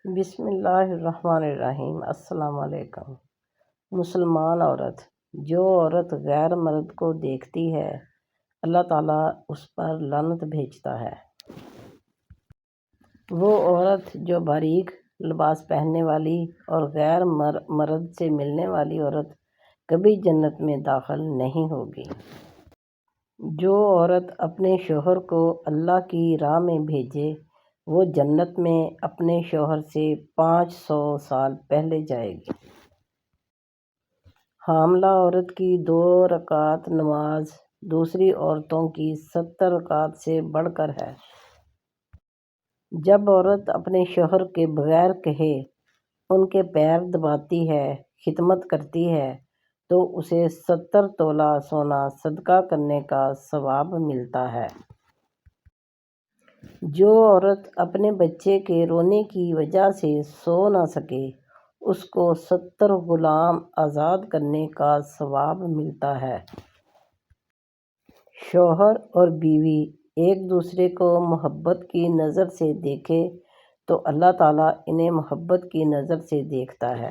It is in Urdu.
بسم اللہ الرحمن الرحیم۔ السلام علیکم۔ مسلمان عورت، جو عورت غیر مرد کو دیکھتی ہے اللہ تعالیٰ اس پر لعنت بھیجتا ہے۔ وہ عورت جو باریک لباس پہننے والی اور غیر مرد سے ملنے والی عورت کبھی جنت میں داخل نہیں ہوگی۔ جو عورت اپنے شوہر کو اللہ کی راہ میں بھیجے وہ جنت میں اپنے شوہر سے 500 سال پہلے جائے گی۔ حاملہ عورت کی 2 رکعت نماز دوسری عورتوں کی 70 رکعت سے بڑھ کر ہے۔ جب عورت اپنے شوہر کے بغیر کہے ان کے پیر دباتی ہے، خدمت کرتی ہے تو اسے 70 تولہ سونا صدقہ کرنے کا ثواب ملتا ہے۔ جو عورت اپنے بچے کے رونے کی وجہ سے سو نہ سکے اس کو 70 غلام آزاد کرنے کا ثواب ملتا ہے۔ شوہر اور بیوی ایک دوسرے کو محبت کی نظر سے دیکھے تو اللہ تعالیٰ انہیں محبت کی نظر سے دیکھتا ہے۔